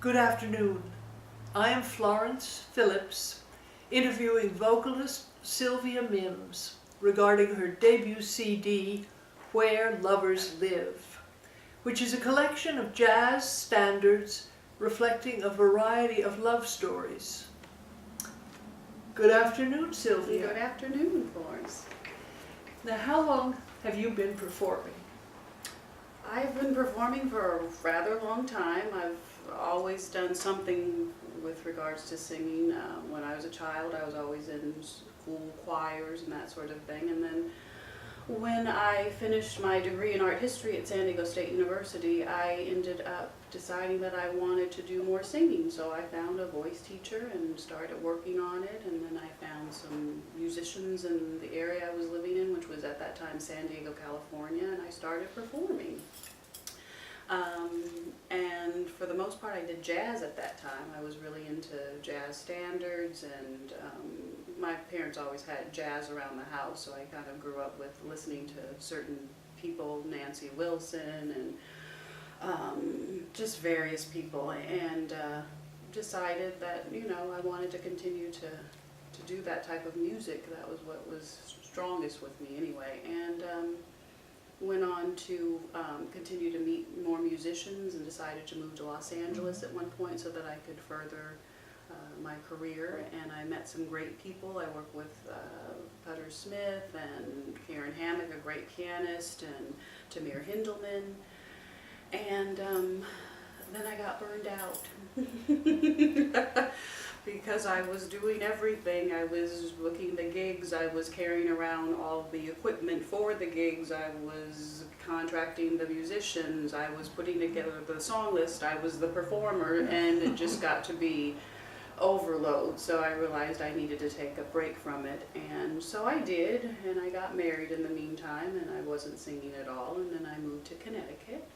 Good afternoon. I am Florence Phillips, interviewing vocalist Sylvia Mims regarding her debut CD, Where Lovers Live, which is a collection of jazz standards reflecting a variety of love stories. Good afternoon, Sylvia. Good afternoon, Florence. Now, how long have you been performing? I've been performing for a rather long time. I've always done something with regards to singing. When I was a child, I was always in school choirs and that sort of thing. And then when I finished my degree in art history at San Diego State University, I ended up deciding that I wanted to do more singing. So I found a voice teacher and started working on it. And then I found some musicians in the area I was living in, which was at that time San Diego, California, and I started performing. And for the most part I did jazz at that time. I was really into jazz standards, and my parents always had jazz around the house, so I kind of grew up with listening to certain people, Nancy Wilson and just various people, and decided that, you know, I wanted to continue to do that type of music. That was what was strongest with me anyway, and went on to continue to meet more musicians and decided to move to Los Angeles at one point so that I could further my career. And I met some great people. I worked with Putter Smith and Karen Hammock, a great pianist, and Tamir Hindelman. And then I got burned out. Because I was doing everything. I was booking the gigs, I was carrying around all the equipment for the gigs, I was contracting the musicians, I was putting together the song list, I was the performer, and it just got to be overload. So I realized I needed to take a break from it, and so I did, and I got married in the meantime, and I wasn't singing at all, and then I moved to Connecticut,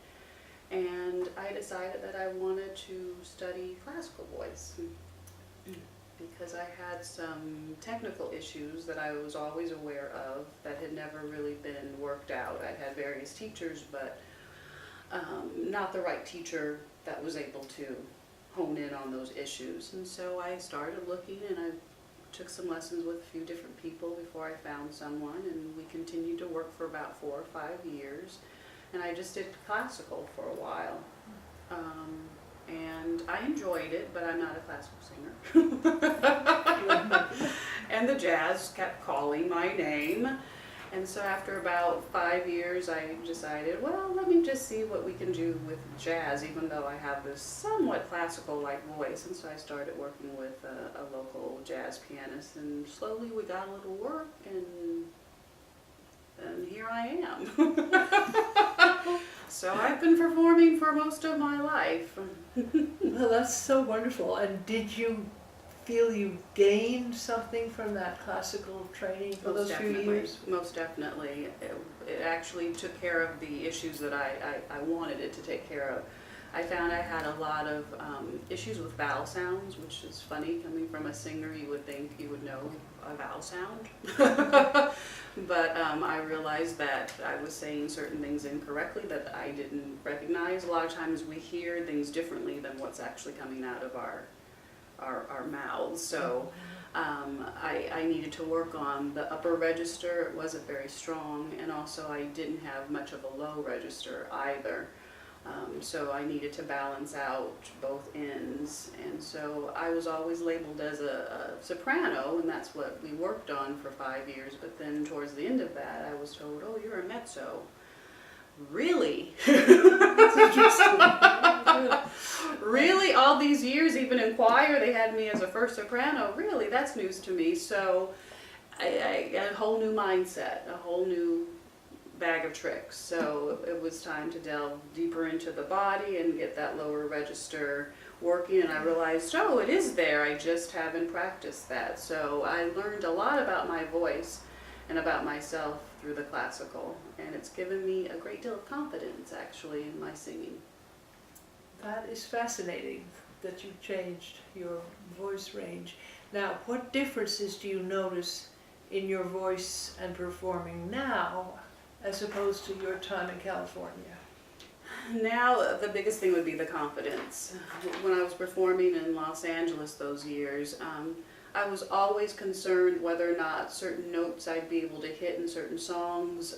and I decided that I wanted to study classical voice, because I had some technical issues that I was always aware of that had never really been worked out. I had various teachers, but not the right teacher that was able to hone in on those issues. And so I started looking, and I took some lessons with a few different people before I found someone, and we continued to work for about 4 or 5 years. And I just did classical for a while. And I enjoyed it, but I'm not a classical singer. And the jazz kept calling my name. And so after about 5 years, I decided, well, let me just see what we can do with jazz, even though I have this somewhat classical-like voice. And so I started working with a local jazz pianist, and slowly we got a little work, and here I am. So I've been performing for most of my life. Well, that's so wonderful. And did you feel you gained something from that classical training for those few years? Most definitely. It actually took care of the issues that I wanted it to take care of. I found I had a lot of issues with vowel sounds, which is funny. Coming from a singer, you would think you would know a vowel sound. But I realized that I was saying certain things incorrectly that I didn't recognize. A lot of times we hear things differently than what's actually coming out of our mouths. So I needed to work on the upper register. It wasn't very strong, and also I didn't have much of a low register either. So I needed to balance out both ends, and so I was always labeled as a soprano, and that's what we worked on for 5 years. But then towards the end of that, I was told, oh, you're a mezzo. Really? That's interesting. Really? All these years, even in choir, they had me as a first soprano. Really? That's news to me. So I got a whole new mindset, a whole new bag of tricks. So it was time to delve deeper into the body and get that lower register working, and I realized, oh, it is there, I just haven't practiced that. So I learned a lot about my voice and about myself through the classical, and it's given me a great deal of confidence actually in my singing. That is fascinating that you changed your voice range. Now, what differences do you notice in your voice and performing now as opposed to your time in California? Now, the biggest thing would be the confidence. When I was performing in Los Angeles those years, I was always concerned whether or not certain notes I'd be able to hit in certain songs.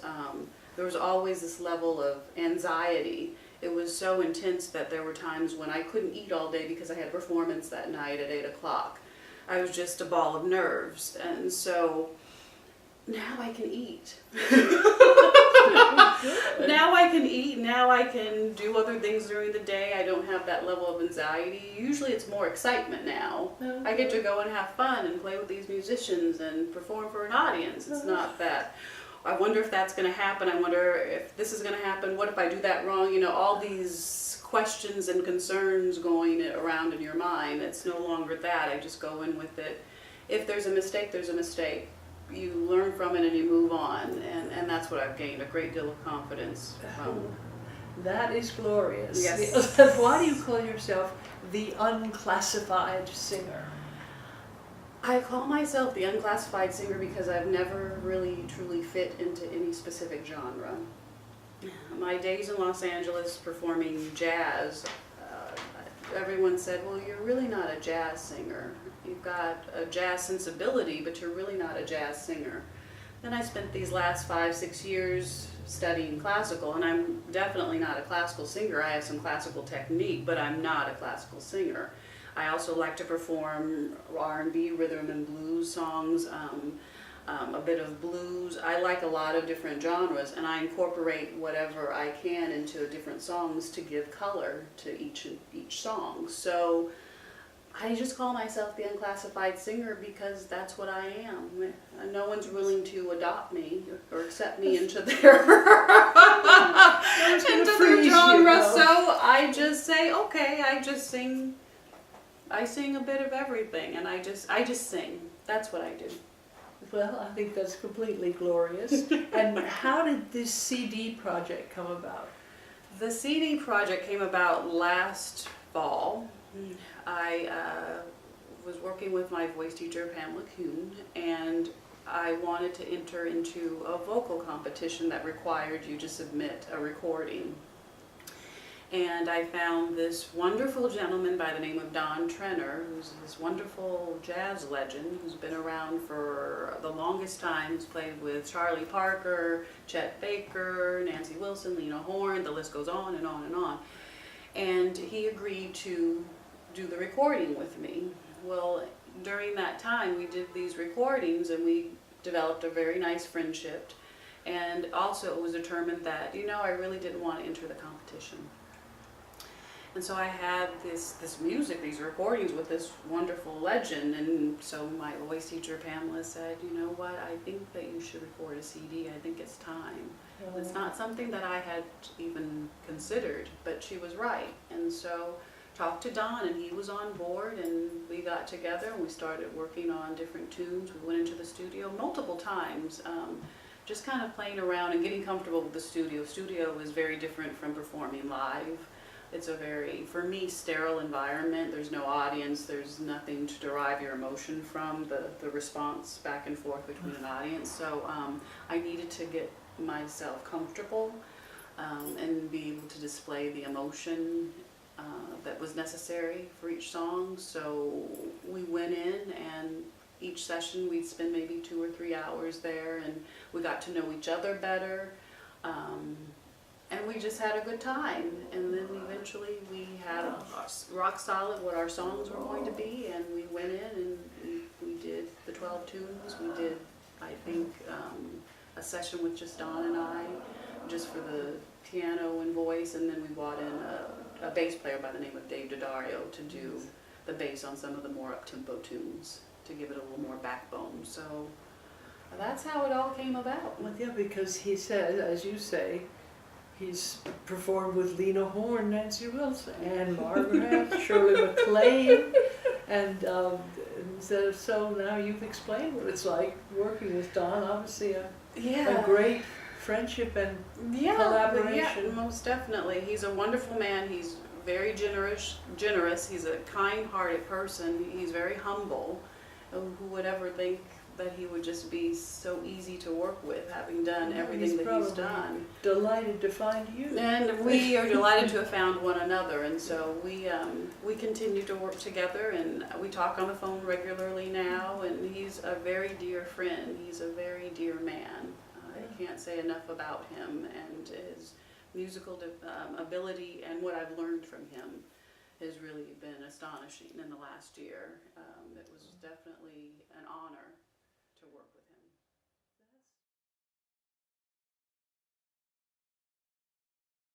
There was always this level of anxiety. It was so intense that there were times when I couldn't eat all day because I had a performance that night at 8 o'clock. I was just a ball of nerves, and so now I can eat. Now I can eat, now I can do other things during the day. I don't have that level of anxiety. Usually it's more excitement now. I get to go and have fun and play with these musicians and perform for an audience. It's not that, I wonder if that's going to happen, I wonder if this is going to happen, what if I do that wrong? You know, all these questions and concerns going around in your mind. It's no longer that. I just go in with it. If there's a mistake, there's a mistake. You learn from it and you move on, and that's what I've gained, a great deal of confidence from. That is glorious. Yes. Why do you call yourself the unclassified singer? I call myself the unclassified singer because I've never really truly fit into any specific genre. My days in Los Angeles performing jazz, everyone said, well, you're really not a jazz singer. You've got a jazz sensibility, but you're really not a jazz singer. Then I spent these last 5-6 years studying classical, and I'm definitely not a classical singer. I have some classical technique, but I'm not a classical singer. I also like to perform R&B, rhythm and blues songs, a bit of blues. I like a lot of different genres, and I incorporate whatever I can into different songs to give color to each song. So I just call myself the unclassified singer because that's what I am. No one's willing to adopt me or accept me into their genre. So I just say, okay, I sing a bit of everything, and I just sing. That's what I do. Well, I think that's completely glorious. And how did this CD project come about? The CD project came about last fall. I was working with my voice teacher, Pamela Kuhn, and I wanted to enter into a vocal competition that required you to submit a recording. And I found this wonderful gentleman by the name of Don Trenner, who's this wonderful jazz legend who's been around for the longest time. He's played with Charlie Parker, Chet Baker, Nancy Wilson, Lena Horne, the list goes on and on and on. And he agreed to do the recording with me. Well, during that time we did these recordings and we developed a very nice friendship. And also it was determined that, you know, I really didn't want to enter the competition. And so I had this music, these recordings with this wonderful legend, and so my voice teacher Pamela said, you know what, I think that you should record a CD, I think it's time. It's not something that I had even considered, but she was right. And so talked to Don, and he was on board, and we got together and we started working on different tunes. We went into the studio multiple times, just kind of playing around and getting comfortable with the studio. Studio is very different from performing live. It's a very, for me, sterile environment. There's no audience. There's nothing to derive your emotion from, the response back and forth between an audience. So I needed to get myself comfortable and be able to display the emotion that was necessary for each song. So we went in, and each session we'd spend maybe 2 or 3 hours there, and we got to know each other better. And we just had a good time, and then eventually we had rock solid what our songs were going to be, and we went in and we did the 12 tunes. We did, I think, a session with just Don and I, just for the piano and voice, and then we brought in a bass player by the name of Dave Daddario to do the bass on some of the more up-tempo tunes, to give it a little more backbone. So that's how it all came about. Well, yeah, because he said, as you say, he's performed with Lena Horne, Nancy Wilson, Anne Margaret, Shirley MacLaine, and so now you've explained what it's like working with Don. Obviously, a great friendship and collaboration. Yeah, most definitely. He's a wonderful man. He's very generous. He's a kind-hearted person. He's very humble. Who would ever think that he would just be so easy to work with, having done Yeah, everything he's that he's probably done. Delighted to find you. And we are delighted to have found one another, and so we continue to work together, and we talk on the phone regularly now, and he's a very dear friend. He's a very dear man. I can't say enough about him and his musical ability, and what I've learned from him has really been astonishing in the last year. It was definitely an honor to work with.